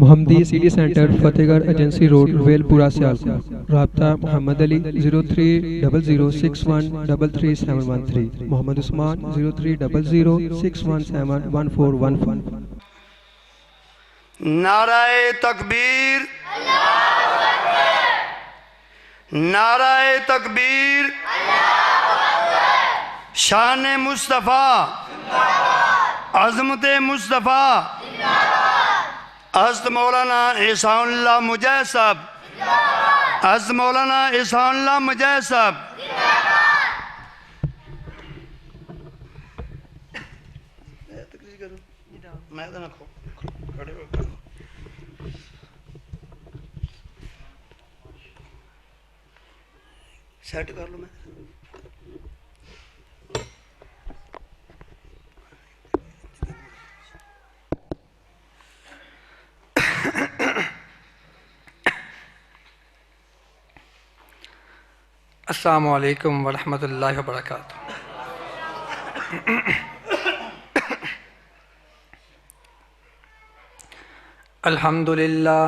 محمدی city centre فتح گڑھ agency road royal پورہ سیالکوٹ۔ رابطہ محمد علی 030061337113، محمد عثمان 030061711415۔ نعرہ تکبیر، نعرہ تکبیر، شان مصطفیٰ، عظمت مصطفیٰ، حضرت مولانا احسان اللہ مجاہد صاحب، حضرت مولانا احسان اللہ مجاہد صاحب۔ سیٹ کر لوں میں۔ السلام علیکم ورحمۃ اللہ وبرکاتہ۔ الحمدللہ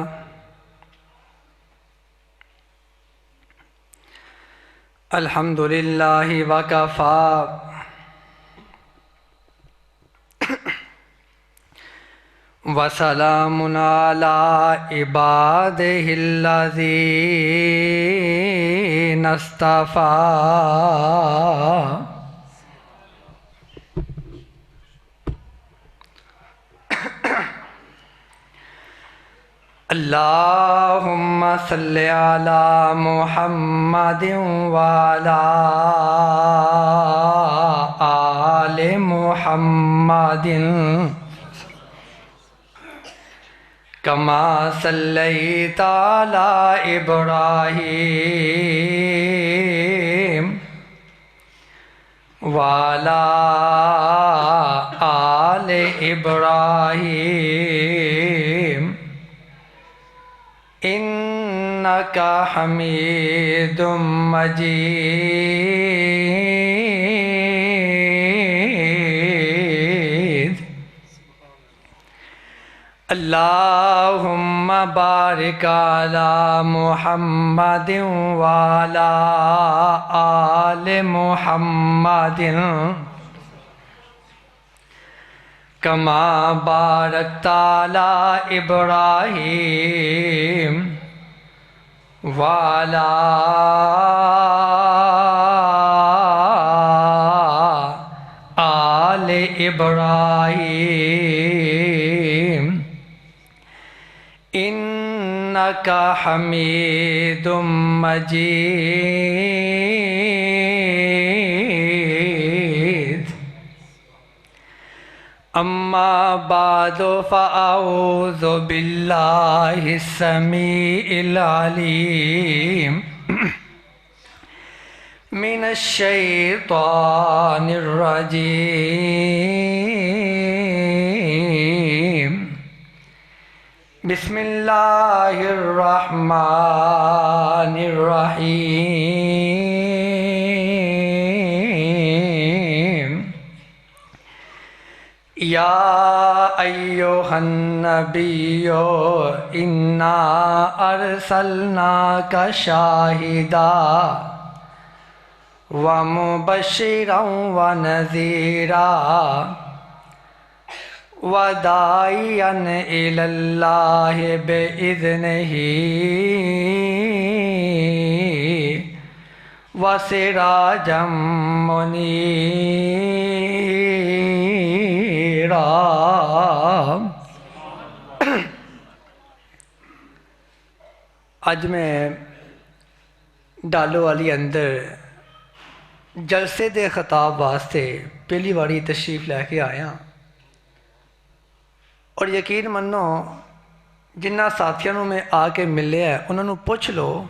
الحمدللہ وکفا وسلام علی عبادہ الذین اصطفیٰ۔ اللہم صلی علی محمد وعلی آل محمد کما صلیت علی ابراہیم وعلی آل ابراہیم انک حمید مجید۔ اللہم بارک علی محمد وعلی آل محمد کما بارکت علی ابراہیم وعلی آل ابراہیم انک حمید مجید۔ اما بعد فاعوذ باللہ السمیع العلیم من الشیطان الرجیم۔ بسم اللہ الرحمن الرحیم۔ یا ایہا النبی انا ارسلناک شاہدا ومبشرا ونذیرا وداعیا الی اللہ بإذنہ وسراجا منیرا۔ اج میں ڈالو والی اندر جلسے دے خطاب واسطے پہلی باری تشریف لے کے آیا، اور یقین منو جنہ ساتھیوں میں آ کے ملے ہے انہوں نے پوچھ لو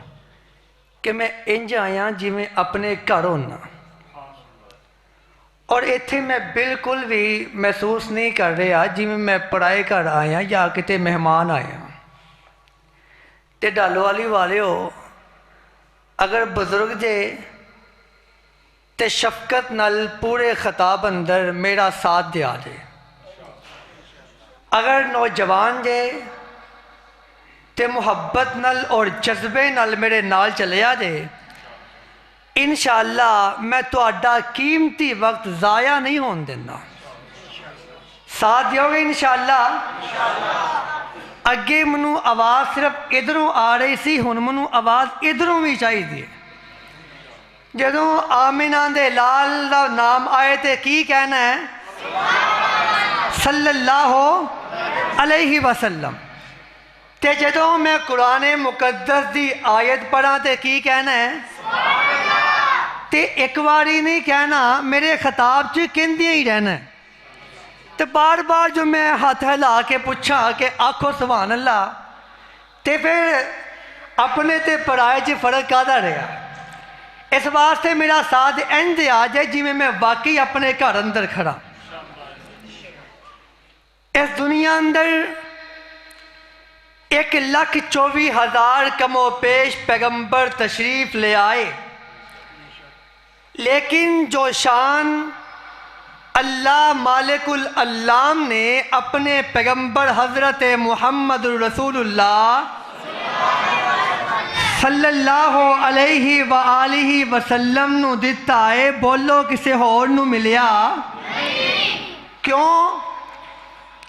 کہ میں انج آیا جی میں اپنے گھر ہونا، اور ایتھے میں بالکل بھی محسوس نہیں کر رہا جی میں پرائے گھر آیا یا کتے مہمان آیا۔ تے ڈالو والی والے ہو، اگر بزرگ جے تے شفقت نال پورے خطاب اندر میرا ساتھ دیا جے، اگر نوجوان جے تے محبت نال اور جذبے نال میرے نال چلیا جے، انشاءاللہ میں تہاڈا قیمتی وقت ضائع نہیں ہون دینا۔ ساتھ دیو گے انشاءاللہ؟ اگے منو آواز صرف ادھروں آ رہی سی، ہن منو آواز ادھروں بھی چاہی دی۔ جدوں آمنہ دے لال دا نام آئے تے کی کہنا ہے؟ صلی اللہ علیہ وسلم۔ تے جدوں میں قرآن مقدس دی آیت پڑھا تے کی کہنا ہے؟ تے ایک باری نہیں کہنا، میرے خطاب چ کہندیاں ہی رہنا ہے۔ تے بار بار جو میں ہاتھ ہلا کے پوچھا کہ آکھو سبحان اللہ، تے پھر اپنے تے پرائے چ فرق کادا رہا۔ اس واسطے میرا ساتھ انج آ جائے جی میں واقعی اپنے گھر اندر کھڑا۔ اس دنیا اندر 1,24,000 کم و پیش پیغمبر تشریف لے آئے، لیکن جو شان اللہ مالک العلام نے اپنے پیغمبر حضرت محمد رسول اللہ صلی اللہ علیہ وآلہ وسلم نو دیتا ہے، بولو کسے ہور نو ملیا؟ کیوں؟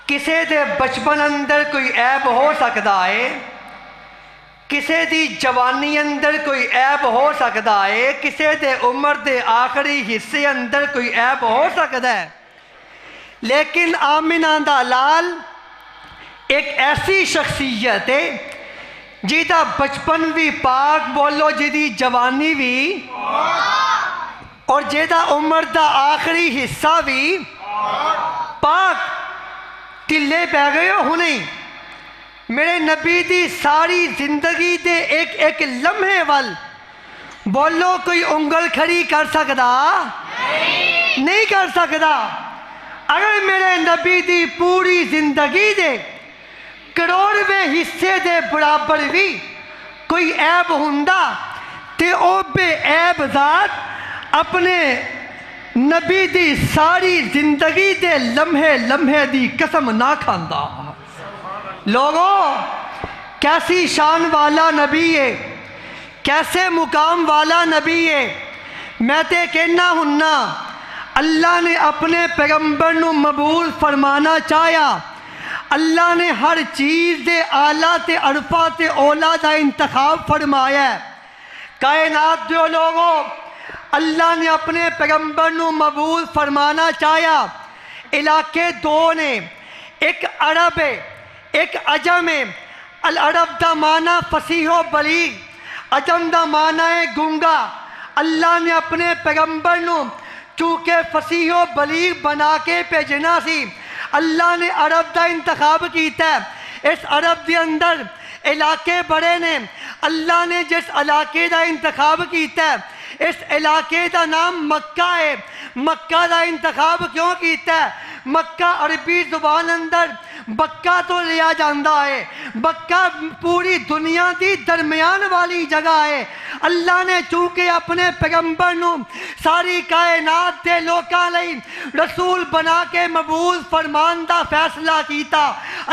کسے دے بچپن اندر کوئی عیب ہو سکتا ہے، کسے دی جوانی اندر کوئی عیب ہو سکتا ہے، کسے دے عمر دے آخری حصے اندر کوئی عیب ہو سکتا ہے، لیکن آمنہ دا لال ایک ایسی شخصیت ہے جیدہ بچپن بھی پاک، بولو جیدی جوانی بھی، اور جیدہ عمر دا آخری حصہ بھی پاک۔ تلے پہ گئے ہو نہیں؟ میرے نبی دی ساری زندگی دے ایک لمحے وال بولو کوئی انگل کھڑی کر سکتا؟ نہیں کر سکتا۔ اگر میرے نبی دی پوری زندگی دے کروڑویں حصے دے برابر بھی کوئی عیب ہوندا تے او بے عیب ذات اپنے نبی دی ساری زندگی دے لمحے لمحے دی قسم نہ کھاندا۔ لوگوں کیسی شان والا نبی ہے، کیسے مقام والا نبی ہے۔ میں تے کہنا ہننا اللہ نے اپنے پیغمبر نو مبعوث فرمانا چاہیا، اللہ نے ہر چیز دے آلہ تے عرفہ تے اولا دا انتخاب فرمایا ہے۔ کائنات جو لوگوں اللہ نے اپنے پیغمبر نو مبعوث فرمانا چاہیا، علاقے دو نے، ایک عرب ہے ایک عجم ہے۔ العرب دا معنی فصیح و بلیغ، عجم دا معنی ہے گونگا۔ اللہ نے اپنے پیغمبر نو چونکہ فصیح و بلیغ بنا کے بھیجنا سی، اللہ نے عرب دا انتخاب کیتا ہے۔ اس عرب دے اندر علاقے بڑے نے، اللہ نے جس علاقے دا انتخاب کیتا ہے اس علاقے دا نام مکہ ہے۔ مکہ دا انتخاب کیوں کیتا ہے؟ مکہ عربی زبان اندر بکہ تو لیا جاندہ ہے، بکہ پوری دنیا دی درمیان والی جگہ ہے۔ اللہ نے چونکہ اپنے پیغمبر نو ساری کائنات دے لوکاں لئی رسول بنا کے مبعوث فرمان دا فیصلہ کیتا،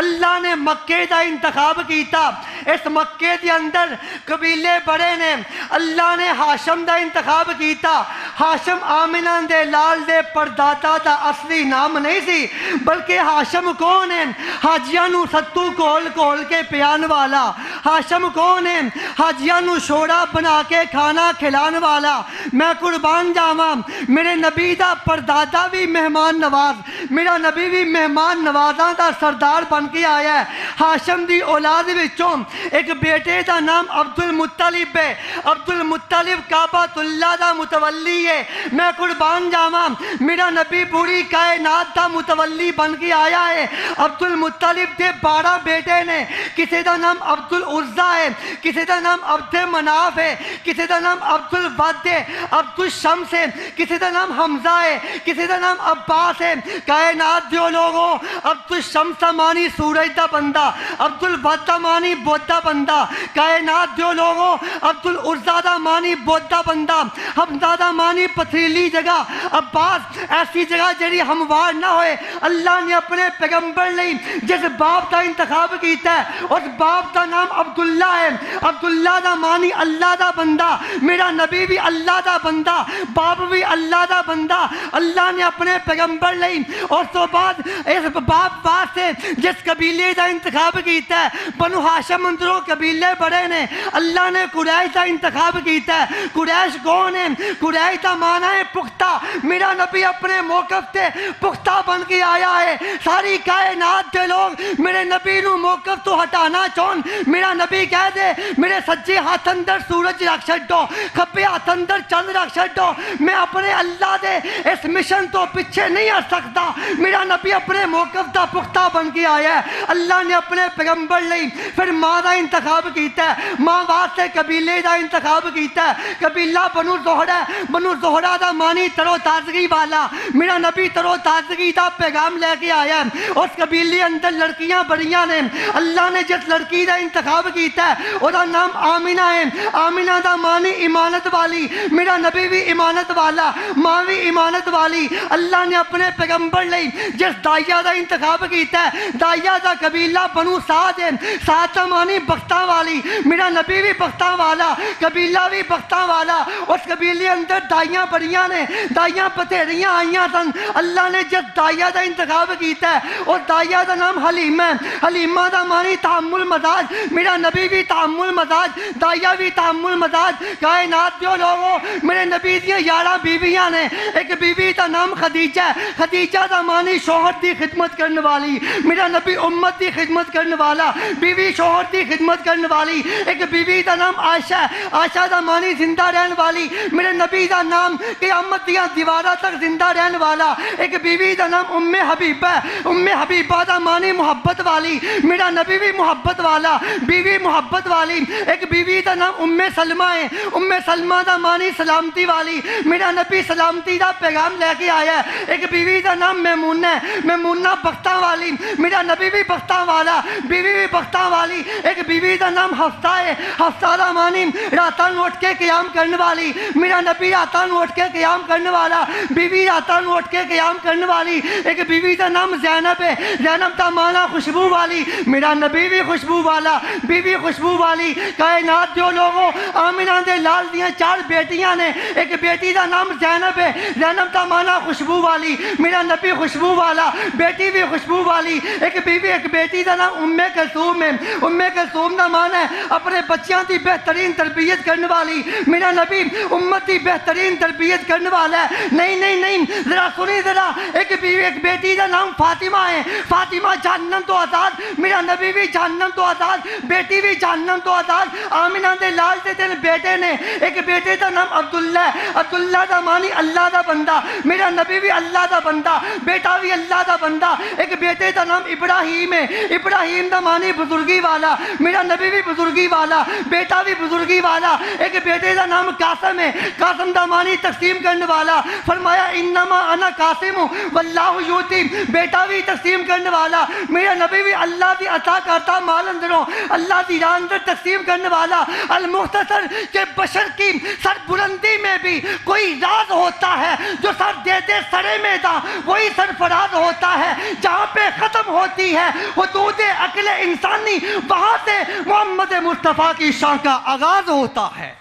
اللہ نے مکے دا انتخاب کیتا۔ اس مکے دے اندر قبیلے بڑے نے، اللہ نے ہاشم دا انتخاب کیتا۔ ہاشم آمنہ دے لال دے پردادا دا اصلی نام نہیں سی، بلکہ ہاشم کون ہے؟ حاجیاں نو ستو کول کول کے پیان والا۔ ہاشم کون ہے؟ حاجیاں نو شورا بنا کے کھانا کھلان والا۔ میں قربان جاواں میرے نبی دا پردادا بھی مہمان نواز، میرا نبی بھی مہمان نوازاں دا سردار بن کے آیا ہے۔ ہاشم دی اولاد وچوں ایک بیٹے دا نام عبد المطلب ہے۔ عبد المطلب کعبۃ اللہ دا متولی ہے۔ میں قربان جاواں میرا نبی پوری کائنات دا متولی بن کے آیا ہے۔ عبد المطلب دے 12 بیٹے نے، کسی دا نام عبد العزہ ہے، کسی دا نام عبد مناف ہے، کسی دا نام عبد الود ہے، عبد الشمس ہے، کسی دا نام حمزہ ہے، کسی دا نام عباس ہے۔ کائنات دیو لوگو عبد الشمس مانی سورج دا بندہ عبد البد مانی بودھا بندہ کائنات دیو لوگو عبد العزا مانی بودھا بندہ حمزہ مانی پتھریلی جگہ عباس ایسی جگہ جڑی ہموار نہ ہوئے اللہ نے اپنے پیغمبر لئی جس باپ دا انتخاب کیتا ہے اس باپ دا نام عبداللہ ہے عبداللہ دا مانی اللہ دا بندہ میرا نبی بھی اللہ دا بندہ باپ بھی اللہ دا بندہ اللہ نے اپنے پیغمبر لئی اور تو بعد اس باپ واسطے جس قبیلے دا انتخاب کیتا ہے بنو ہاشم اندروں قبیلے بڑے نے اللہ نے قریش دا انتخاب کیتا ہے قریش کون ہے قریش دا معنی ہے پختہ میرا نبی اپنے موقف تے پختہ بن کے آیا ہے ساری کائنات کے لوگ میرے نبی نو موقف تو ہٹانا چون میرا نبی کہہ دے میرے سجے ہاتھ اندر سورج رکھ چھڈو کھبے ہاتھ اندر چند رکھ چھڈو میں اپنے اللہ دے اس مشن تو پیچھے نہیں ہٹ سکتا میرا نبی اپنے موقف دا پختہ بن کے آیا ہے اللہ نے اپنے پیغمبر لئی پھر ماں دا انتخاب کیتا ہے ماں واسطے قبیلے دا انتخاب کیتا ہے قبیلہ بنو زہرہ بنو زہرہ دا مانی ترو تازگی والا میرا نبی ترو تازگی دا پیغام لے کے آیا ہے اس قبیلے اندر لڑکیاں بڑیاں نے اللہ نے جس لڑکی دا انتخاب کیتا ہے وہ دا نام آمینہ ہے آمینہ دا مانی امانت والی میرا نبی بھی امانت والا ماں بھی امانت والی اللہ نے اپنے پیغمبر لئی جس دائیا دا انتخاب کیتا ہے دائیا دا قبیلہ بنو سعد ہے سعد دا مانی بختہ والی میرا نبی بھی بختہ والا قبیلہ بھی بختہ والا اس قبیلے اندر دائیاں بڑیاں نے دائیاں بتھیریاں آئیاں سن اللہ نے جس دائیا دا انتخاب کیتا ہے اور دائیا دا نام حلیم ہے حلیمہ دا مانی تحمل مزاج میرا نبی بھی تحمل مزاج دائیا بھی تحمل مزاج کائنات جو لوگوں میرے نبی دیا 11 بیویاں نے ایک بیوی دا نام خدیجہ ہے خدیجہ دا مانی شوہر دی خدمت کرنے والی میرا نبی امت دی خدمت کرنے والا بیوی شوہر دی خدمت کرنے والی ایک بیوی دا نام عائشہ ہے عائشہ دا مانی زندہ رہن والی میرے نبی دا نام قیامت دیا دیوارہ تک زندہ رہن والا ایک بیوی دا نام ام حبیبہ ام حبیبہ دا مانی محبت والی میرا نبی بھی محبت والا بیوی محبت والی ایک بیوی دا نام ام سلمہ ہے ام سلمہ دا مانی سلامتی والی میرا نبی سلامتی دا پیغام لے کے آیا ہے ایک بیوی دا نام میمونہ ہے میمونہ بختہ والی میرا نبی بھی بختہ والا بیوی بھی بختہ والی ایک بیوی دا نام حفصہ ہے حفصہ دا مانی راتاں اٹھ کے قیام کرنے والی میرا نبی راتاں اٹھ کے قیام کرنے والا بیوی راتاں اٹھ کے قیام کرنے والی ایک بیوی دا نام زینب ہے زینب دا مانا خوشبو والی میرا نبی بھی خوشبو والا بیوی خوشبو والی کائنات جو لوگوں آمینہ دے لال دیاں 4 بیٹیاں نے ایک بیٹی دا نام زینب ہے زینب دا مانا خوشبو والی میرا نبی خوشبو والا بیٹی بھی خوشبو والی ایک بیوی ایک بیٹی دا نام ام کلثوم ہے ام کلثوم دا مانا ہے اپنے بچیاں دی بہترین تربیت کرنے والی میرا نبی امت دی بہترین تربیت کرنے والا ہے نہیں ذرا سنی ذرا ایک بیوی ایک بیٹی دا نام فاطمہ ہے فاطمہ جہنم تو آزاد میرا نبی بھی جہنم تو آزاد بیٹی بھی جہنم تو آزاد آمینہ دے لال دے 3 بیٹے نے ایک بیٹے دا نام عبداللہ ہے عبداللہ دا مانی اللہ دا بندہ میرا نبی بھی اللہ دا بندہ بیٹا بھی اللہ دا بندہ ایک بیٹے دا نام ابراہیم ہے ابراہیم دا مانی بزرگی والا میرا نبی بھی بزرگی والا بیٹا بھی بزرگی والا ایک بیٹے دا نام قاسم ہے قاسم دا مانی تقسیم کرنے والا فرمایا انما انا قاسم واللہ یوتی بیٹا بھی تقسیم کرنے والا میرا نبی بھی اللہ دی عطا کرتا مال اندروں اللہ دی راہ اندر تقسیم کرنے والا المختصر کہ بشر کی سر بلندی میں بھی کوئی راز ہوتا ہے جو سر دیتے سرے میں دا وہی سرفراز ہوتا ہے جہاں پہ ختم ہوتی ہے حدود عقل انسانی وہاں سے محمد مصطفیٰ کی شان کا آغاز ہوتا ہے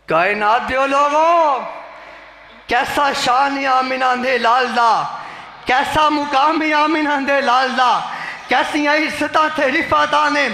کائنات دیو لوگوں کیسا شان آمینہ دے لال دا کیسا مقام آمینہ دے لال دا کیسی عزتاں تھے رفعتاں نے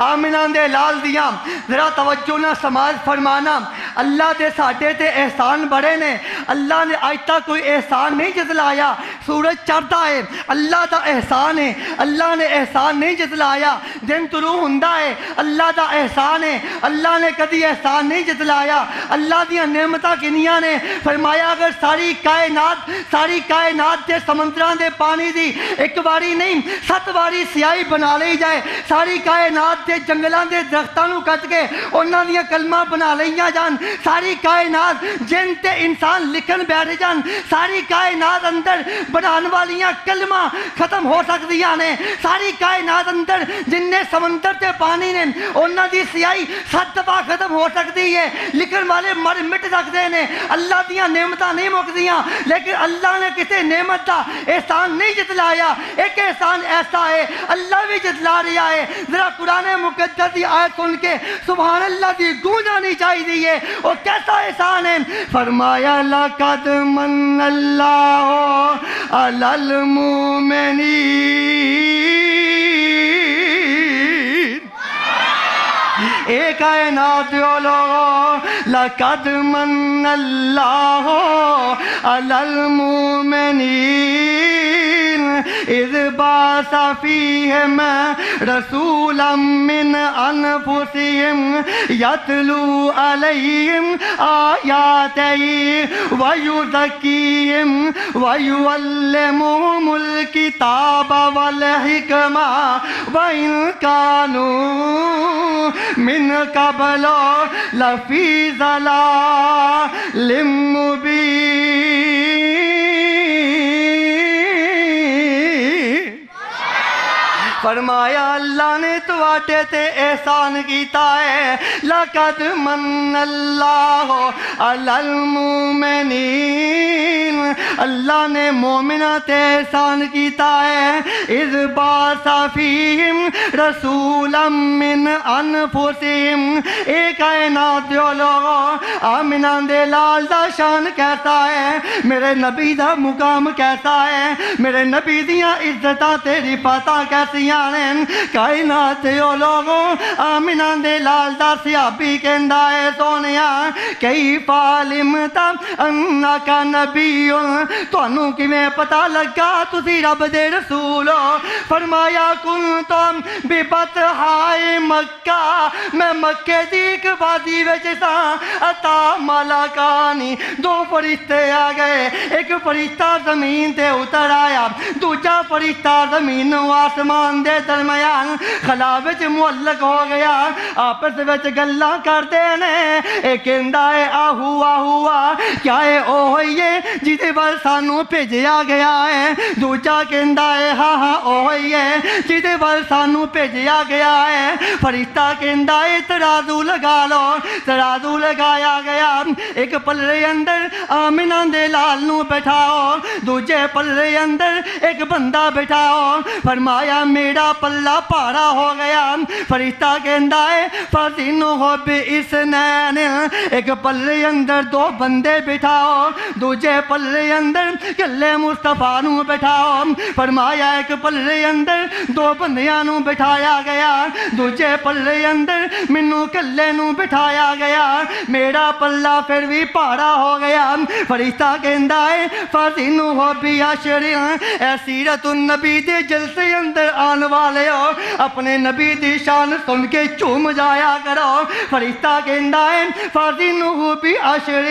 آمینہ دے لال دیاں ذرا توجہ نہ سماج فرمانا اللہ دے ساڈے تے احسان بڑے نے اللہ نے آج تک کوئی احسان نہیں جتلایا سورج چڑھتا ہے اللہ دا احسان ہے، اللہ نے احسان نہیں جتلایا، دن طلوع ہوندا ہے اللہ دا احسان ہے، اللہ نے کدی احسان نہیں جتلایا، اللہ دیاں نعمتاں کنیاں نے، فرمایا اگر ساری کائنات تے سمندراں دے پانی دی ایک باری نہیں 7 باری سیاہی بنا لی جائے، ساری کائنات تے جنگلاں دے درختاں نو کٹ کے انہاں دیاں کلمہ بنا لئیاں جان، ساری کائنات جن تے انسان لکھن بیٹھ جان، ساری کائنات اندر بنان والیاں کلمہ ختم ہو سکدیاں نے، ساری کائنات اندر جن نے سمندر تے پانی نے انہاں دی سیاہی 7 دفعہ ختم ہو سکتی ہے، لکھن والے مر مٹ سکتے نے، اللہ دیاں نعمتاں نہیں مکدیاں، لیکن اللہ نے کسی نعمت دا احسان نہیں جتلایا۔ ایک احسان ایسا ہے اللہ بھی جتلا رہا ہے، ذرا قرآن مقدس کی آیت سن کے سبحان اللہ دی گونج آنی چاہیے، اور کیسا احسان ہے، فرمایا لَقَدْ مَنَّ اللَّهُ عَلَى الْمُؤْمِنِينَ، اے کائنات لوگوں، لَقَدْ مَنَّ اللَّهُ عَلَى الْمُؤْمِنِينَ اِذْ بَعَثَ فِيهِمْ رَسُولًا مِّنْ أَنفُسِهِمْ يَتْلُو عَلَيْهِمْ آيَاتِهِ وَيُزَكِّيهِمْ وَيُعَلِّمُهُمُ الْكِتَابَ وَالْحِكْمَةَ وَإِنْ كَانُوا مِنْ قَبْلُ لَفِي ضَلَالٍ مُّبِينٍ۔ فرمایا اللہ نے تواڈے تے احسان کیتا ہے، لَقَدْ مَنَّ اللَّهُ عَلَى الْمُؤْمِنِينَ، اللہ نے مومناں تے احسان کیتا ہے، اِذْ بَعَثَ فِيهِمْ رَسُولًا مِّنْ أَنفُسِهِمْ، اے کائنات جو لوگوں آمنہ دے لال دا شان کیسا ہے، میرے نبی دا مقام کیسا ہے، میرے نبی دیاں عزتاں تے رفعتاں کیسیاں نے، کائنات جو لوگوں آمنہ دے لال دا صحابی کہندا ہے سونیا کیف علمت انک نبی، تانوں کیویں پتہ لگا تسی رب دے رسول ہو، فرمایا کنتم ببطحاء مکہ، میں مکے دی ایک وادی وچ ساں، عطا ملکانی، 2 فرشتے آ گئے، ایک فرشتہ زمین تے اتر آیا، دوجا فرشتہ زمین و آسمان دے درمیان خلا وچ معلق ہو گیا، آپس وچ گلاں کردے نے، ایک کہندا ہے آہو آہو کیا ہے او ہوئی ہے جہدے ول سانوں بھیجیا گیا ہے، دوجا کہندا ہے ہاں ہاں او ہوئی ہے جہدے ول سانوں بھیجیا گیا ہے، فرشتہ کہندا ہے ترازو لگا لو، ترازو لگایا گیا، ایک پلڑے اندر آمنہ دے لال نو بٹھاؤ، دوجے پلڑے اندر ایک بندہ بٹھاؤ، فرمایا میرا پلہ پارا ہو گیا، فرشتہ کہندا ہے فَزِنُهُ بِإِثْنَيْنِ، ایک پلے اندر 2 بندے بٹھاؤ، دوجے پلے اندر کلے مصطفیٰ نو بٹھاؤ، فرمایا ایک پلے اندر 2 بندیاں نو بٹھایا گیا، دوجے پلے اندر مینوں کلے نو بٹھایا گیا، میرا پلہ پھر بھی پارا ہو گیا، فرشتہ کہندا ہے فَزِنُهُ بِعَشْرٍ، اے سیرت النبی دے جلسے اندر آن والے ہو، اپنے نبی دی شان سن کے چوم جایا کرو، فرشتہ کہندا ہے فَزِنُهُ بِعَشْرٍ،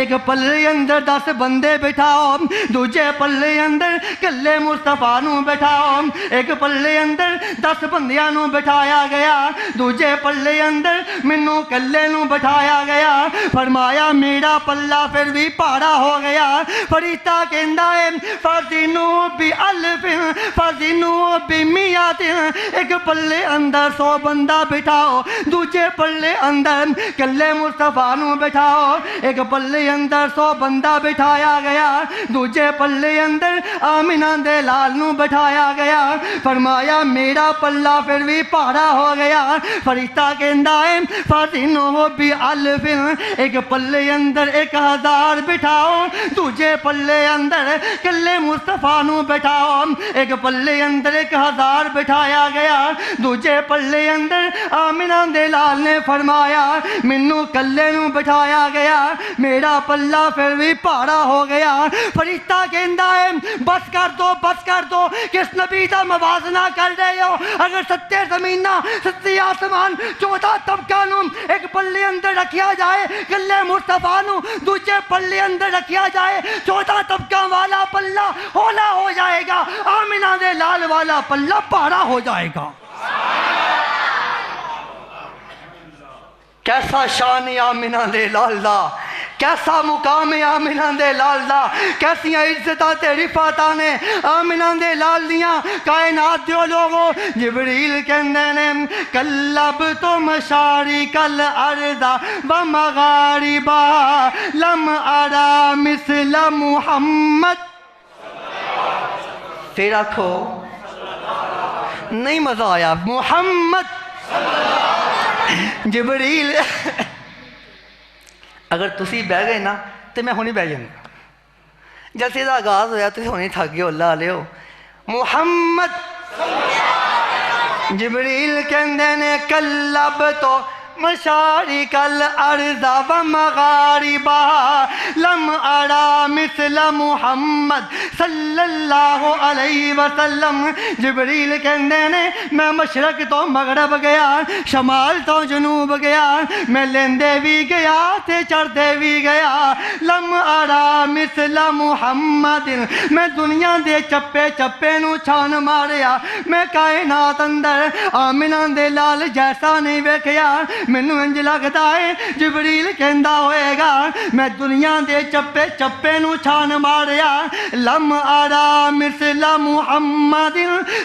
ایک پلے اندر 10 بندے بٹھاؤ، دوجے پلے اندر کلے مصطفیٰ نو بٹھاؤ، ایک پلے اندر 10 بندیاں نو بٹھایا گیا، دوجے پلے اندر مینوں کلے نو بٹھایا گیا، فرمایا میرا پلہ پھر بھی پارا ہو گیا، فرشتہ کہندا ہے فَزِنُهُ بِأَلْفٍ فَزِنُهُ بِمِئَةٍ، ایک پلے اندر 100 بندہ بٹھاؤ، دوجے پلے اندر کلے مصطفیٰ نو بٹھاؤ، ایک پلے اندر 100 بندہ بٹھایا گیا، دوجے پلے اندر آمنہ دے لال نو بٹھایا گیا، فرمایا میرا پلہ پھر بھی پارا ہو گیا، فرشتہ کہندا ہے فَزِنُهُ بِأَلْفٍ، ایک پلے اندر 1000 بٹھاؤ، دوجے پلے اندر کلے مصطفیٰ نو بٹھاؤ، ایک پلے اندر 1000 بٹھایا گیا، دوجے پلے اندر آمنہ دے لال نے فرمایا مینوں کلے نو بٹھایا گیا، میرا پلہ پھر بھی پارا ہو گیا، گیا فرشتہ کہندا ہے بس کر دو کس نبی دا موازنہ کر رہے ہو اگر ستے زمینہ ستے آسمان 14 طبقہ نو ایک پلے اندر رکھیا جائے گلے مصطفیٰ نو دوجے پلے اندر رکھیا جائے 14 طبقہ والا پلہ ہولا ہو جائے گا آمنہ دے لال والا پلہ پارا ہو جائے گا کیسا شان آمنہ دے لال دا کیسا مقام آمنہ دے لال دا کیسیاں عزتاں تے رفعتاں نے آمنہ دے لال دیاں کائنات دیو لوگو جبریل کہندے نے کلبت مشارق الارض ومغاربا لم ارا مثل محمد پھر آکھو نہیں مزہ آیا محمد جبریل اگر تسی بہ گئے نا تو میں ہونی بہ جانا جلسے دا آغاز ہویا تسی ہونی تھک گئے اللہ علیہ محمد جبریل کہندے نے کلب تو مشارق الارض ومغاربا لم ارا مثل محمد صلی اللہ علیہ وسلم جبریل کہندے نے میں مشرق تو مغرب گیا شمال تو جنوب گیا میں لیندے بھی گیا تے چڑھتے بھی گیا لم ارا مثل محمد میں دنیا دے چپے چپے نو چھان ماریا میں کائنات اندر آمنہ دے لال جیسا نہیں ویکھیا مینوں انج لگدا ہے جبریل کہندا ہوئے گا میں دنیا دے چپے چپے نو چھان ماریا لم ارا مثل محمد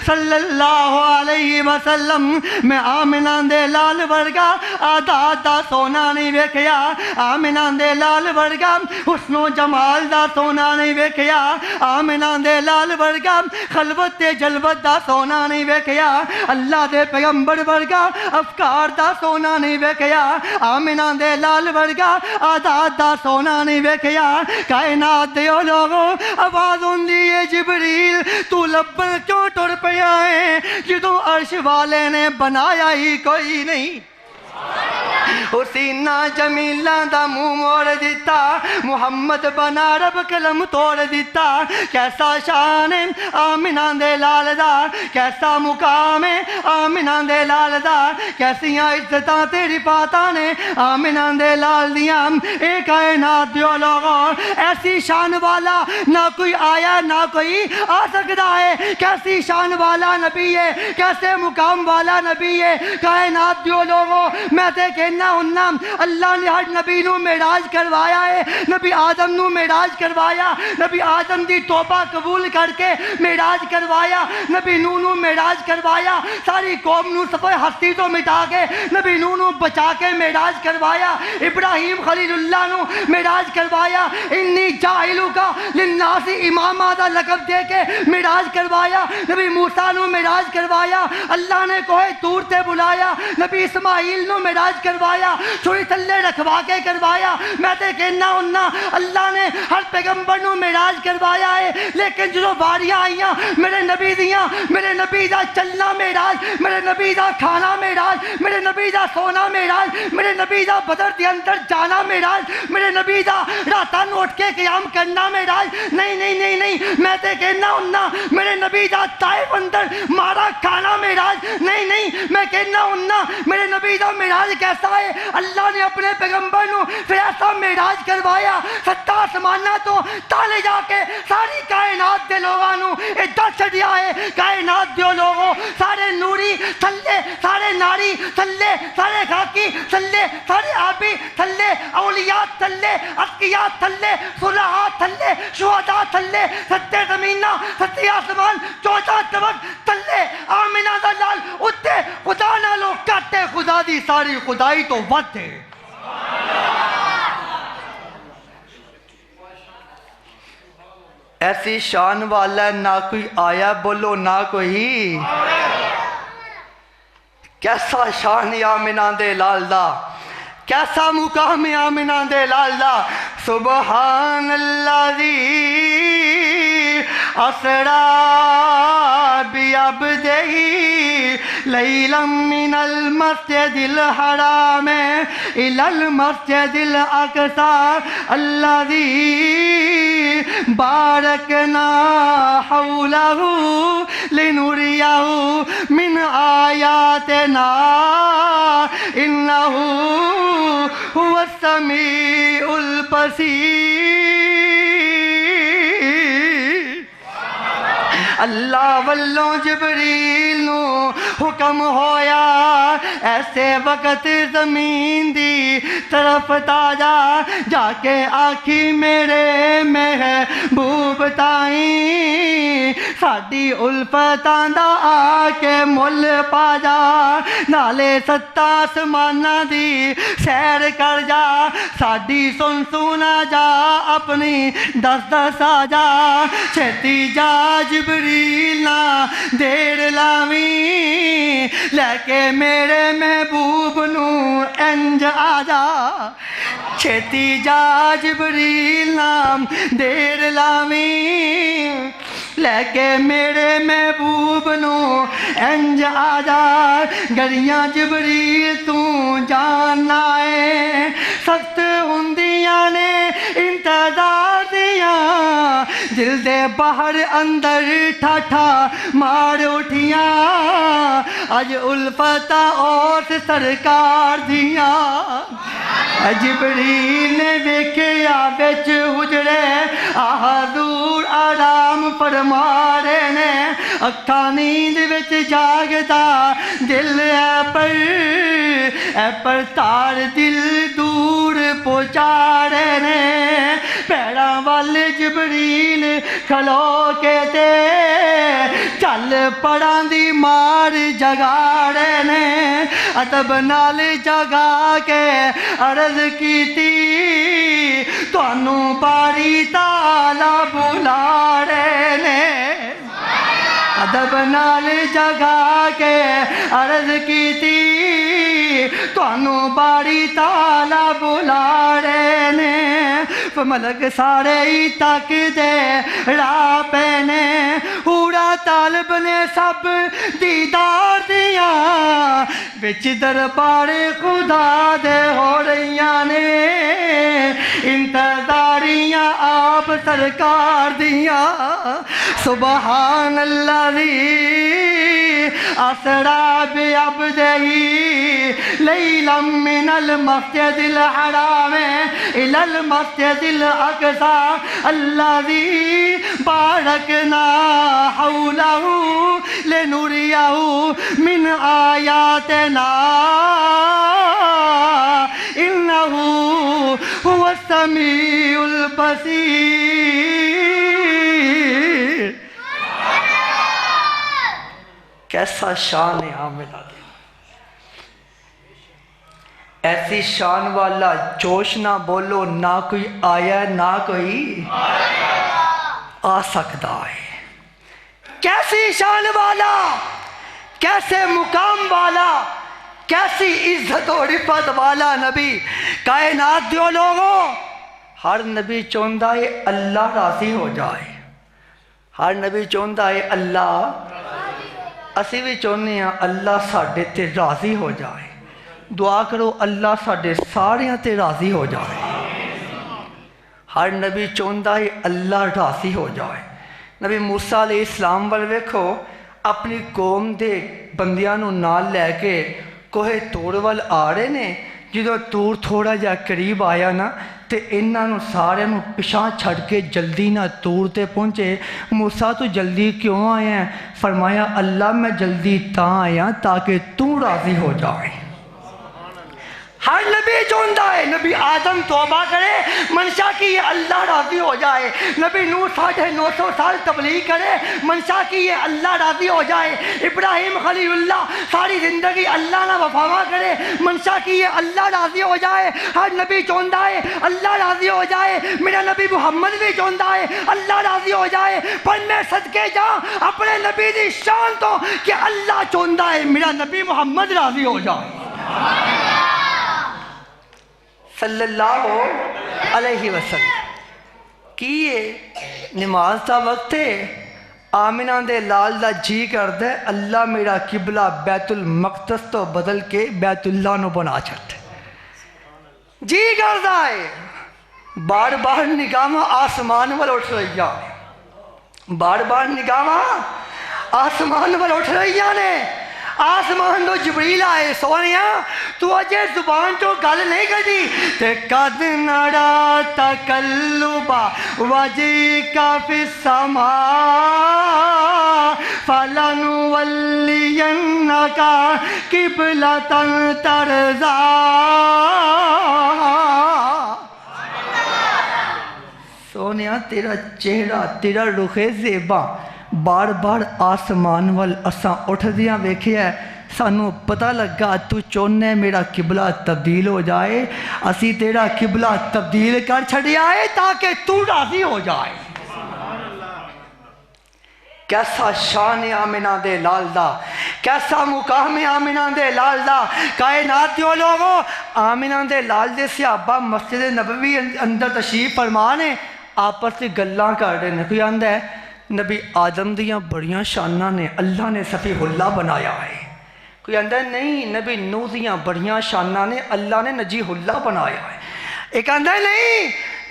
صلی اللہ علیہ وسلم میں آمنہ دے لال ورگا آدھا سونا نہیں ویکھیا آمنہ دے لال ورگا حسن و جمال دا سونا نہیں ویکھیا آمنہ دے لال ورگا خلوت تے جلوت دا سونا نہیں ویکھیا اللہ دے پیغمبر ورگا افکار دا سونا نہیں ویکھیا آمنہ دے لال ورگا آدھا سونا نہیں ویکھیا کائنات دیو لوگو آواز ہوندی ہے جبریل تو لبن کیوں ٹر پیا ہے جدوں عرش والے نے بنایا ہی کوئی نہیں حسینہ جمیلہ دا منہ موڑ دیتا محمد بنا رب قلم توڑ دیتا کیسا شان ہے آمنہ دے لال دا کیسا مقام ہے آمنہ دے لال دا کیسیاں عزتاں تیری پاتاں نے آمنہ دے لال دیاں اے کائنات دیو لوگوں ایسی شان والا نہ کوئی آیا نہ کوئی آ سکتا ہے کیسی شان والا نبی ہے کیسے مقام والا نبی ہے کائنات دیو لوگوں میں تے کہنا ہننا اللہ نے ہر نبی نو معراج کروایا ہے نبی آدم نو معراج کروایا نبی آدم دی توبہ قبول کر کے معراج کروایا نبی نو نو معراج کروایا ساری قوم نو صفحہ ہستی تو مٹا کے نبی نو نو بچا کے معراج کروایا ابراہیم خلیل اللہ نو معراج کروایا انی جاہلو کا للناس امامہ دا لقب دے کے معراج کروایا نبی موسیٰ نو معراج کروایا اللہ نے کوہ طور تے بلایا نبی اسماعیل نو معراج کروایا چھری تھلے رکھوا کے کروایا میں تے کہنا ہننا اللہ نے ہر پیغمبر نو معراج کروایا ہے لیکن جو باریاں آئیاں میرے نبی دیاں میرے نبی دا چلنا معراج میرے نبی دا کھانا معراج میرے نبی دا سونا معراج میرے نبی دا بدر دے اندر جانا معراج میرے نبی دا راتاں اٹھ کے قیام کرنا معراج نہیں نہیں نہیں نہیں میں تے کہنا ہننا میرے نبی دا طائف اندر مارا کھانا معراج نہیں نہیں میں کہنا ہننا میرے نبی دا معراج کیسا ہے اللہ نے اپنے پیغمبر نو پھر ایسا معراج کروایا ستا آسمانہ تو تالے جا کے ساری کائنات دے لوگاں نو ادھا چھڑیا ہے کائنات دیو لوگوں سارے نوری تھلے سارے ناری تھلے سارے خاکی تھلے سارے آبی تھلے اولیاء تھلے اتقیاء تھلے صلحاء تھلے شہداء تھلے ستے زمینہ ستے آسمان 14 طبق تھلے آمنہ دا لال اتے خدا نہ لو کاٹے خدا دی ساری خدائی تو ود ہے ایسی شان والا نہ کوئی آیا بولو نہ کوئی کیسا شان آمنہ دے لال دا کیسا مقام آمنہ دے لال دا سبحان اللہ اسرا بعبدہ لیلا من المسجد الحرام الى المسجد الاقصى الذي بارکنا حولہ لنریہ من آیاتنا انہ هو السمیع البصیر۔ اللہ والوں جبریل نو حکم ہویا ایسے وقت زمین دی طرف تاجا جا کے آکھی میرے محبوب تائیں ساڈی الفتاں دا آ کے مل پا جا نالے ستا آسماناں دی سیر کر جا ساڈی سن سنا جا اپنی دس دس آ جا چھتی جا جبریل نہ دیر لاویں لے کے میرے محبوب نو انج آ جا چھتی جا جبریل نام دیر لاویں لے کے میرے محبوب نو انج آ جا گریاں جبریل تو جاننا ہے سخت ہوندیاں نے انتظار دیاں دل دے باہر اندر ٹھاٹھا مار اٹھیاں اج الفتاں اوس سرکار دیاں جبریل نے ویکھیا وچ حجرے حضور آرام فرما رہے نے اکھاں نیند وچ جاگدا دل اے پر تار دل دور پہنچا رہے نے پیراں وال جبریل کھلو کے تے چل پڑاں دی مار جگا رہے نے ادب نال جگا کے عرض کیتی تانوں باری تالا بلا رہے نے ادب نال جگا کے عرض کیتی تانوں باری تالا بلا رہے نے ملک سارے ہی تک دے راہ پینے ہورا طالب نے سب دیدار دیاں بچ دربار خدا دے ہو رہیاں نے انتظاریاں آپ سرکار دیاں سبحان اللہ اسرا بعبدہ لیلا من المسجد الحرام الى المسجد الاقصى الذي باركنا حوله لنريه من آياتنا انه هو السميع البصير۔ کیسا شان ہے عاملہ دے ایسی شان والا جوش نہ بولو نہ کوئی آیا نہ کوئی آ سکتا ہے کیسی شان والا کیسے مقام والا کیسی عزت و رفت والا نبی کائنات دیو لوگوں ہر نبی چاہتا ہے اللہ راضی ہو جائے ہر نبی چاہتا ہے اللہ اسی بھی چاہتے ہیں اللہ ساڈے تے راضی ہو جائے دعا کرو اللہ ساڈے ساریاں تے راضی ہو جائے ہر نبی چاہتا ہے اللہ راضی ہو جائے نبی موسیٰ علیہ السلام وال ویکھو اپنی قوم دے بندیاں نو نال لے کے کوہ تور وال آ رہے نے جدو تور تھوڑا جا قریب آیا نا تے انہاں نو سارے نو پچھاں چھڑ کے جلدی نہ تور تے پہنچے موسیٰ تو جلدی کیوں آیا ہے فرمایا اللہ میں جلدی تاں آیا تاکہ تو راضی ہو جائے ہر نبی چاہتا ہے نبی آدم توبہ کرے منشا کی یہ اللہ راضی ہو جائے نبی نوح 950 سال تبلیغ کرے منشا کی یہ اللہ راضی ہو جائے ابراہیم خلیل اللہ ساری زندگی اللہ نہ وفاوا کرے منشا کی یہ اللہ راضی ہو جائے ہر نبی چاہتا ہے اللہ راضی ہو جائے میرا نبی محمد بھی چاہتا ہے اللہ راضی ہو جائے پر میں صدقے جا اپنے نبی دی شان تو کہ اللہ چاہتا ہے میرا نبی محمد راضی ہو جائے صلی اللہ علیہ وسلم کیے نماز دا وقت ہے آمنہ دے لال دا جی کر دے اللہ میرا قبلہ بیت المقدس تو بدل کے بیت اللہ نو بنا چھٹ جی کر دائے بار بار نگاہ آسمان وال اٹھ رہی نے، بار بار نگاہ آسمان وال اٹھ رہی نے۔ آسمان تو جبریل آئے، سونیا تو اجے زبان تو گل نہیں کردی تے قد نرا تقلبا وجهك في السماء فلنولينك قبلة ترضاها۔ سونیا تیرا چہرہ، تیرا رخ زیبا بار بار آسمان وال اساں اٹھ دیاں ویکھیا ہے، سانوں پتہ لگا تو چونے میرا قبلہ تبدیل ہو جائے، اسی تیرا قبلہ تبدیل کر چھڑیا ہے تاکہ تو راضی ہو جائے۔ کیسا شان آمنہ دے لال دا، کیسا مقام آمنہ دے لال دا۔ کائنات دیو لوگوں، آمنہ دے لال دے صحابہ مسجد نبوی اندر تشریف فرمانے، آپس سے گلاں کر رہے ہیں۔ کوئی آندہ ہے نبی آدم دیاں بڑیاں شانہ نے اللہ نے صفیح اللہ بنایا ہے، کوئی آندہ ہے نہیں نبی نوح دیاں بڑیاں شانہ نے اللہ نے نجیح اللہ بنایا ہے، ایک آندہ ہے نہیں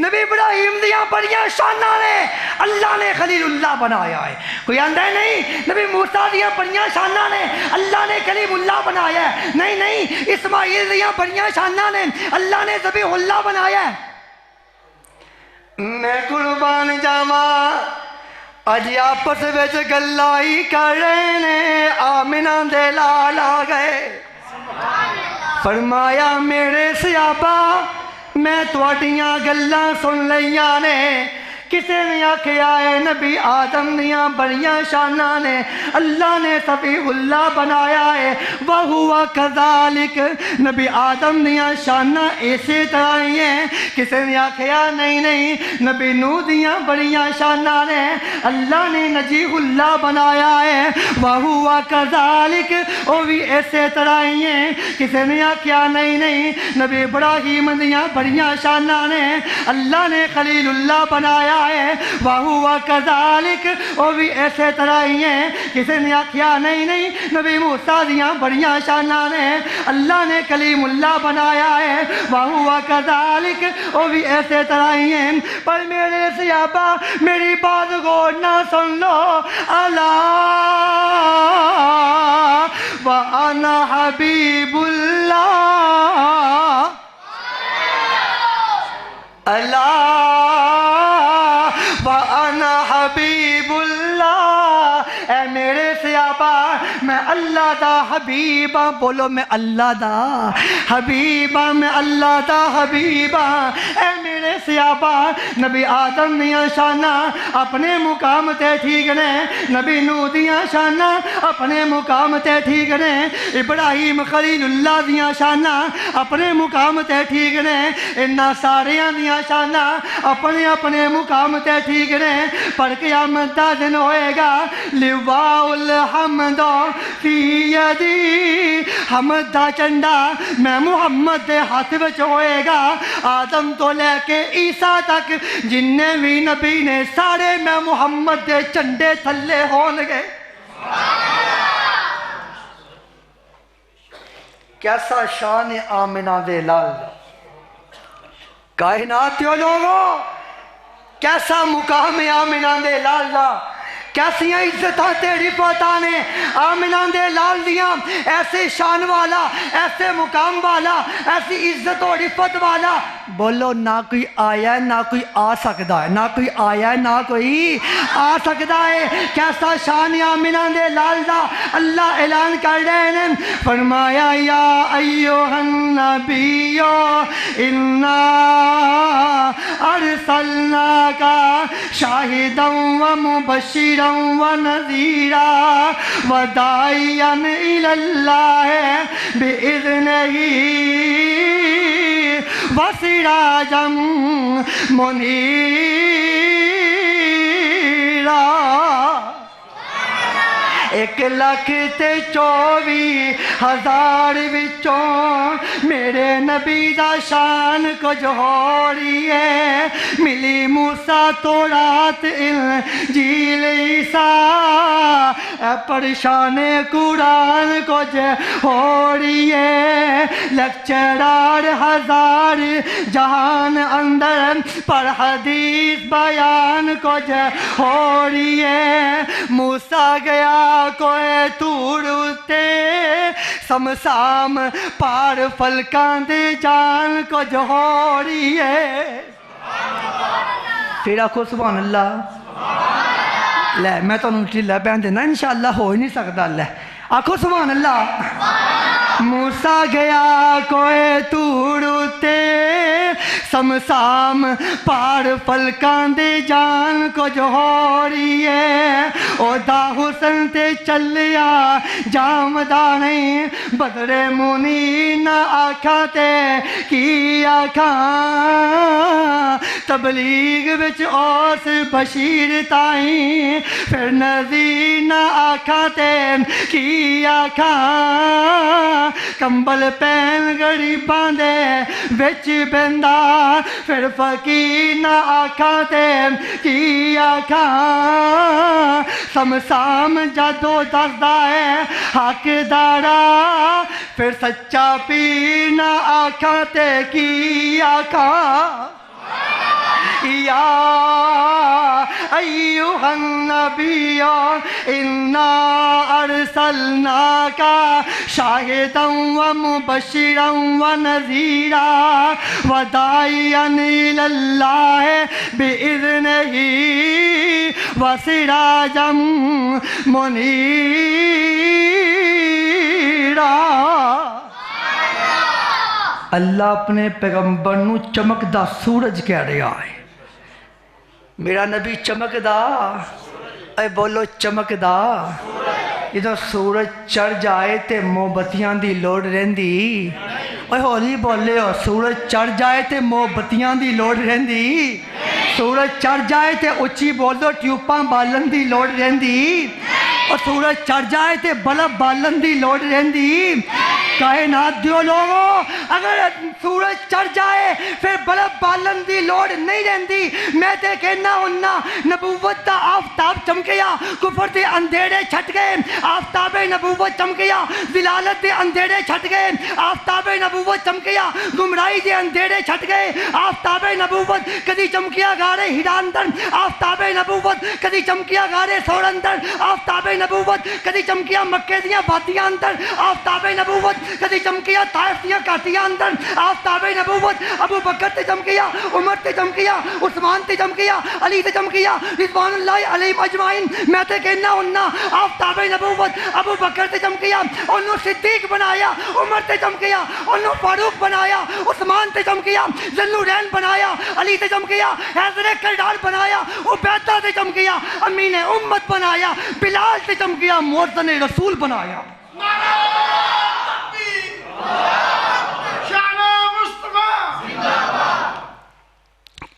نبی ابراہیم دیاں بڑیاں شانہ نے اللہ نے خلیل اللہ بنایا ہے، کوئی آندہ ہے نہیں نبی موسیٰ دیاں بڑیاں شانہ نے اللہ نے کلیم اللہ بنایا ہے، نہیں نہیں اسماعیل دیاں بڑیاں شانہ نے اللہ نے ذبیح اللہ بنایا ہے۔ میں قربان جاواں اج آپس وچ گلائی کر رہے نے، آمنہ دے لال آ گئے، فرمایا میرے صحابہ میں تواڈیاں گلاں سن لیاں نے، کسے نے آکھیا ہے نبی آدم دیاں بڑیاں شانہ نے اللہ نے صفیح اللہ بنایا ہے، وَهُوَ كَذَلِكَ نبی آدم دیاں شانہ ایسے طرح ہی ہیں۔ کسے نے آکھیا نہیں نہیں نبی نوح دیاں بڑیاں شانہ نے اللہ نے نجیح اللہ بنایا ہے، وَهُوَ كَذَلِكَ وہ بھی ایسے طرح ہی ہیں۔ کسے نے آکھیا نہیں نہیں نبی ابراہیم دیاں بڑیاں شانہ نے اللہ نے خلیل اللہ بنایا ہے، وَهُوَ كَذَلِكَ وہ بھی ایسے طرح ہی ہیں۔ کسی نے آکھیا نہیں نہیں نبی موسیٰ دیاں بڑیاں شانہ نے اللہ نے کلیم اللہ بنایا ہے، وَهُوَ كَذَلِكَ وہ بھی ایسے طرح ہی ہیں۔ پر میرے صحابہ میری بات غور نہ سن لو، الا وَأَنَا حَبِيبُ اللَّهِ، الا وَأَنَا حَبِيبُ اللَّهِ، اے میرے صحابہ میں اللہ دا حبیب ہاں، بولو میں اللہ دا حبیب ہاں، میں اللہ دا حبیب ہاں۔ اے میرے صحابہ نبی آدم دیاں شانہ اپنے مقام تے ٹھیک نے، نبی نوح دیاں شانہ اپنے مقام تے ٹھیک نے، ابراہیم خلیل اللہ دیاں شانہ اپنے مقام تے ٹھیک نے، انہاں ساریاں دیاں شانہ اپنے اپنے مقام تے ٹھیک نے، پر قیامت دا دن ہوئے گا، لواء الحمد فی یدی، حمد دا چنڈا میں محمد دے ہاتھ وچ ہوئے گا، آدم تو لے کے عیسیٰ تک جننے بھی نبی نے سارے میں محمد دے چنڈے تھلے ہون گے۔ کیسا شان آمنہ دے لال، کائناتیوں لوگوں کیسا مقام آمنہ دے لال دا، کیسیاں عزتاں تیری پتہ نے آمنہ دے لال دیاں، ایسے شان والا، ایسے مقام والا، ایسی عزت و رفت والا، بولو نہ کوئی آیا ہے نہ کوئی آ سکتا ہے، نہ کوئی آیا ہے نہ کوئی آ سکتا ہے۔ کیسا شان آمنہ دے لال دا، اللہ اعلان کر رہے ہیں، فرمایا یا ایوہ النبی انا ارسلناک شاہدا ومبشرا ونذیرا وداعیا الی اللہ بإذنہ وسراجا منیرا۔ 1,24,000 وچوں میرے نبی دا شان کچھ ہو رہی ہے ملی موسیٰ تورات انجیل عیسیٰ اے پریشان قرآن کچھ ہو رہی ہے لیکچرار 1000 جہان اندر پر حدیث بیان کچھ ہو رہی ہے موسیٰ گیا کوئی تور اتے سمسام پار فلکاں دے جان کچھ ہو رہی ہے پھر آکھو سبحان اللہ لے میں تو ٹھیلا پہن دینا انشاءاللہ ہو ہی نہیں سکتا لے آکھو سبحان اللہ موسیٰ گیا کوئی تور اتے سمسام پار فلکاں دے جان کچھ ہو رہی ہے او دا حسن تے چلیا جامدہ نہیں بدر مونی نہ آکھاں تے کی آکھاں تبلیغ وچ اوس بشیر تائیں پھر نذیر نہ آکھاں تے کی آکھاں کمبل پین غریباں دے وچ بیندا پھر فقیر نہ آکھاں تے کی آکھاں سمسام جدو دسدا ہے حق دارا پھر سچا پیر نہ آکھاں تے کی آکھاں یا ایوہ النبی انا ارسلناک شاہدا ومبشرا ونذیرا وداعیا الی اللہ باذنہ وسراجا منیرا اللہ اپنے پیغمبر نو چمکدا سورج کہہ رہا ہے میرا نبی چمکدا اے بولو چمکدا جدو سورج چڑھ جائے تے موم بتیاں دی لوڑ رہندی اوے ہولی بولے ہو سورج چڑھ جائے تے موم بتیاں دی لوڑ رہندی سورج چڑھ جائے تے اچھی بولو ٹیوپاں بالن دی لوڑ رہندی اور سورج چڑھ جائے تے بلب بالن دی لوڑ رہندی کائنات دیو لوگوں اگر سورج چڑھ جائے پھر بلب بالن دی لوڑ نہیں رہندی میں تے کہنا ہونا نبوت دا آفتاب چمکیا کفر دے اندھیرے چھٹ گئے آفتاب نبوت چمکیا ضلالت دے اندھیرے چھٹ گئے آفتاب نبوت چمکیا گمراہی دے اندھیرے چھٹ گئے آفتاب نبوت کدی چمکیا گارے ہیرا اندر آفتاب نبوت کدی چمکیا گارے سور اندر آفتاب نبوت کدی چمکیا مکے دیاں بادیاں اندر آفتاب نبوت کدی چمکیا طائف دیاں کاتیاں اندر آفتاب نبوت ابو بکر تے چمکیا عمر تے چمکیا عثمان تے چمکیا علی تے چمکیا رضوان اللہ علیہم اجمعین میں تے کہنا ہونا آفتاب نبوت ابو بکر تے چمکیا انہوں صدیق بنایا عمر تے چمکیا انہوں فاروق بنایا عثمان تے چمکیا ذوالنورین بنایا علی تے چمکیا حیدر کردار بنایا عبیدہ تے چمکیا امین امت بنایا بلال تے چمکیا مؤذن رسول بنایا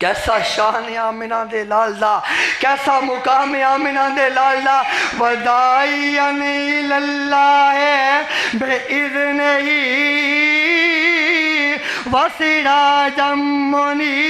کیسا شان آمنہ دے لاللہ کیسا مقام آمنہ دے لاللہ وداعیا الی اللہ باذنہ وسراجا منیرا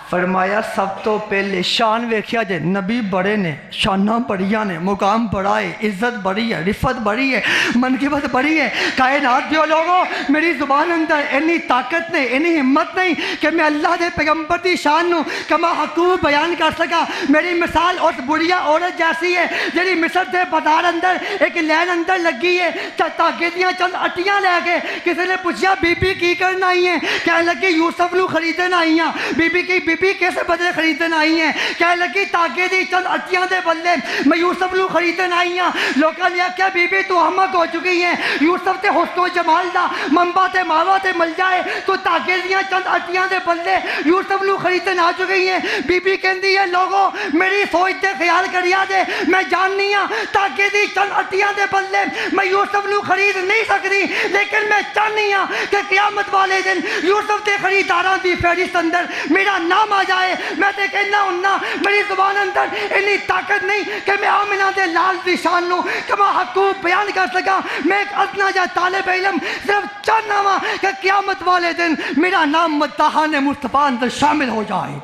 فرمایا سب تو پہلے شان ویکھیا جے نبی بڑے نے شاناں بڑیاں نے مقام بڑا ہے عزت بڑی ہے رفت بڑی ہے منقبت بڑی ہے کائنات دیو لوگوں میری زبان اندر انی طاقت نہیں انی ہمت نہیں کہ میں اللہ دے پیغمبر دی شان نو کما حقوق بیان کر سکا میری مثال اس بڑیا عورت جیسی ہے جیڑی مصر دے بازار اندر ایک لین اندر لگی ہے تاکہ دیاں چند اٹیاں لے کے کسی نے پوچھیا بی بی کی کرنا آئی ہیں کہنے لگی یوسف نو خریدن آئی ہیں بی بی کیسے بدلے خریدن آئی ہیں کہنے لگی تاکہ دی چند اٹیاں دے بدلے میں یوسف نو خریدن آئی ہیں لوگوں نے کیا بی بی تو احمق ہو چکی ہیں یوسف تے حسن و جمال دا منبع تے ماوا تے مل جائے تو تاکہ دیاں چند اٹیاں دے بدلے یوسف نو خریدن آ چکی ہیں بی بی کہندی ہے لوگوں میری سوچ تے خیال کریا دے میں جاننی ہاں تاکہ دی چند اٹیاں دے بدلے میں یوسف نو خرید نہیں سکتی لیکن میں چاہنی ہاں کہ قیامت والے دن یوسف تے خریداراں دی فہرست اندر میرا نام کام آ جائے میں تے کہنا ہوننا میری زبان اندر اتنی طاقت نہیں کہ میں آمنہ دے لال دی شان نو کما حقوق بیان کر سکا میں ایک ادنا جا طالب علم صرف چاہنا ہوا کہ قیامت والے دن میرا نام مداحان مصطفیٰ اندر شامل ہو جائے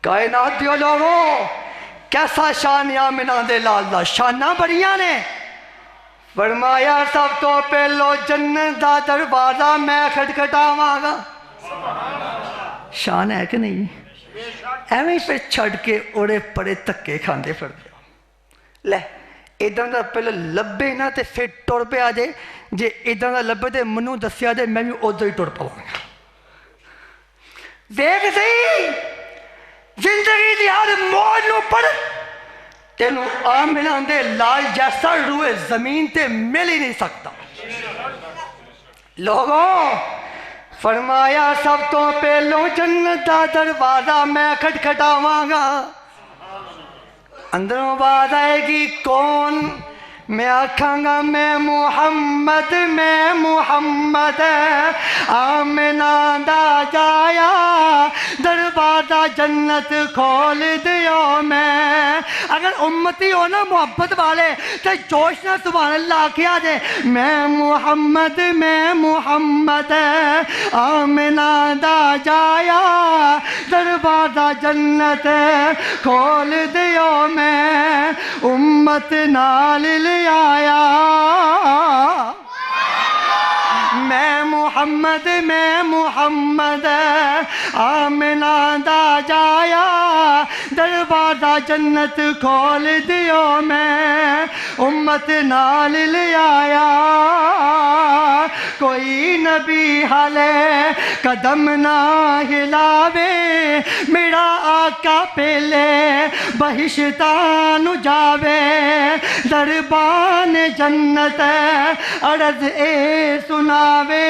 کائنات دیو لوگوں کیسا شان آمنہ دے لال دا شانہ بڑیاں نے فرمایا سب تو پہلو جنت دا دروازہ میں کھٹکھٹاواں گا شان ہے کہ نہیں ایویں پہ چھڑ کے اوڑے پڑے تکے کھاندے پھر دیا لے ادھر دا پہلے لبے نہ تے پھر ٹور پہ آ جائے جے ادھر دا لبے تے منو دسیا دے میں بھی ادھر ہی ٹور پاؤں گا دیکھ صحیح زندگی دی ہر موج نو پڑھ تینوں آمنہ دے لال جیسا روئے زمین تے مل ہی نہیں سکتا لوگوں فرمایا سب تو پہلو جنت دا دروازہ میں کھٹکھٹاواں گا اندروں آواز آئے گی کون میں آکھاں گا میں محمد آمنہ دا جایا دروازہ جنت کھول دیو میں اگر امتی ہو نا محبت والے تو جوش نہ سبحان اللہ کیا دے میں محمد آمنہ دا جایا دروازہ جنت کھول دیو میں امت نال لے آیا میں محمد آمنہ دا جایا دروازہ جنت کھول دیو میں امت نال لے آیا کوئی نبی حالے قدم نہ ہلاوے میرا آقا پہلے بہشتان جاوے دربان جنت عرض اے سناوے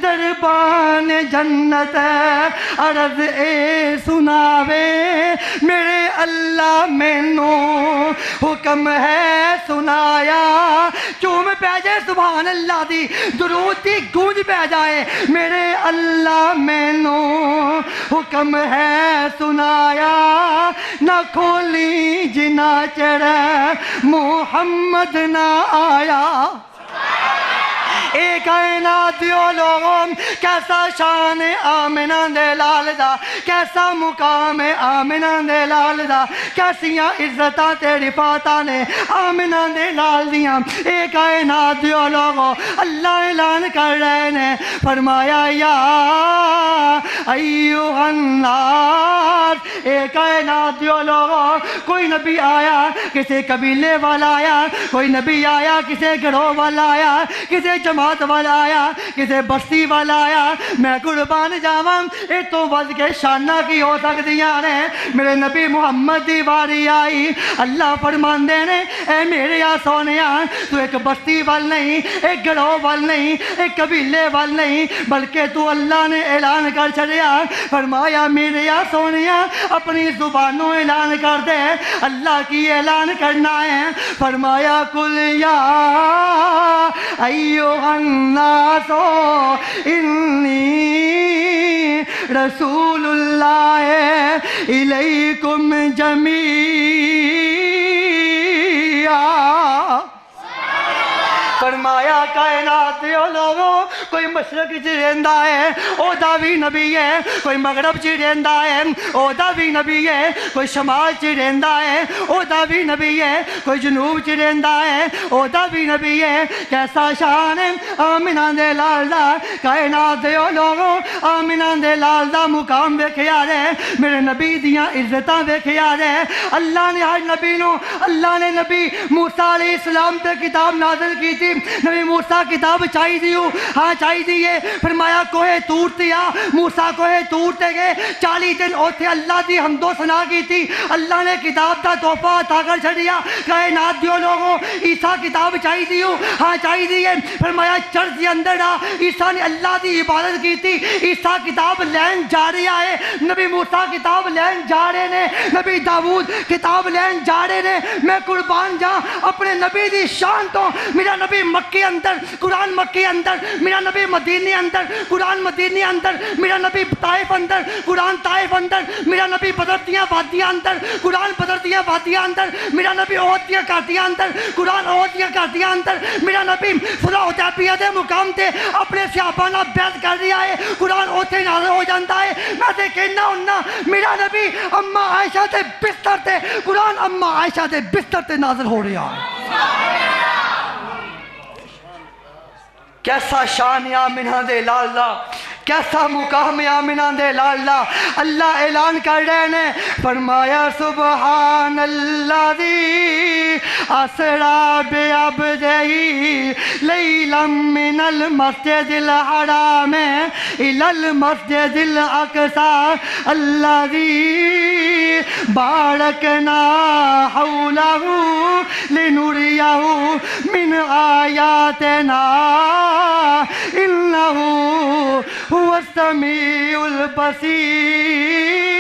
دربان جنت عرض اے سناوے میرے اللہ مینو حکم ہے سنایا چوم پہ جائے سبحان اللہ دی درود دی گونج پہ جائے میرے اللہ مینو حکم ہے سنایا نہ کھولی جنا چڑھے محمد نہ آیا اے کائنات دیو لوگوں کیسا شان آمنہ دے لال دا کیسا مقام آمنہ دے لال دا کیسیاں عزتاں تے رفاتاں نے آمنہ دے لال دیاں اے کائنات دیو لوگوں اللہ اعلان کر رہے نے فرمایا یا ایوہ الناس اے کائنات دیو لوگوں کوئی نبی آیا کسی قبیلے والا آیا کوئی نبی آیا کسی گروہ والا آیا کسی جماعت والا آیا کسی بستی والا آیا میں قربان جاواں اے تو وز کے شانہ کی ہو سکتیاں نے میرے نبی محمد دی واری آئی اللہ فرماندے نے اے میرے یا سونیاں تو ایک بستی وال نہیں ایک گروہ وال نہیں ایک قبیلے وال نہیں بلکہ تو اللہ نے اعلان کر چھڑیا فرمایا میرے یا سونیاں اپنی زبانوں اعلان کر دے اللہ کی اعلان کرنا ہے فرمایا کل یا ایوہ الناس انی رسول اللہ الیکم جمیعا فرمایا کائنات دیو لوگوں کوئی مشرق چی رہندا ہے او داوی نبی ہے کوئی مغرب چی رہندا ہے او داوی نبی ہے کوئی شمال چی رہندا ہے او داوی نبی ہے کوئی جنوب چی رہندا ہے او داوی نبی ہے کیسا شان ہے آمنہ دے لال دا کائنات دیو لوگوں آمنہ دے لال دا مقام ویکھیا رہے میرے نبی دیاں عزتاں ویکھیا رہے اللہ نے ہر نبی نو اللہ نے نبی موسیٰ علیہ السلام تے کتاب نازل کی تھی نبی موسیٰ کتاب چاہی دیو ہاں چاہی دیئے فرمایا کوہ تور تیا موسیٰ کوہ تور تے گئے 40 دن اوتھے اللہ دی حمد و ثنا کی تھی اللہ نے کتاب دا تحفہ عطا کر چھڑیا کائنات دیو لوگوں عیسیٰ کتاب چاہی دیو ہاں چاہی دیئے فرمایا چرچ کے اندر عیسیٰ نے اللہ دی عبادت کی تھی عیسیٰ کتاب لین جا رہے آئے نبی موسیٰ کتاب لین جا رہے نے نبی داود کتاب لین جا رہے نے میں قربان جا اپنے نبی دی شان تو میرا نبی مکے اندر قرآن مکے اندر میرا نبی مدینے اندر قرآن مدینے اندر، میرا نبی طائف اندر قرآن طائف اندر، میرا نبی بدر دیاں وادیاں اندر قرآن بدر دیاں وادیاں اندر، میرا نبی احد دیاں گھاٹیاں اندر قرآن احد دیاں گھاٹیاں اندر، میرا نبی صلح حدیبیہ دے مقام تے اپنے صحابہ نال بیعت کر رہا ہے، قرآن اوتھے نازل ہو جاتا ہے۔ میں تے کہنا ہوننا میرا نبی اما عائشہ دے بستر تے قرآن اما عائشہ دے بستر تے نازل ہو رہا ہے۔ کیسا شان یا آمنہ دے لالا، کیسا مقام یا آمنہ دے لالا۔ اللہ اعلان کر رہے ہیں، فرمایا سبحان اللہ دی اسرا بعبدہ لیلا من المسجد الحرام الی المسجد الاقصی الذی بارکنا حولہ لنریہ من آیاتنا انہو هو السمیع البصیر۔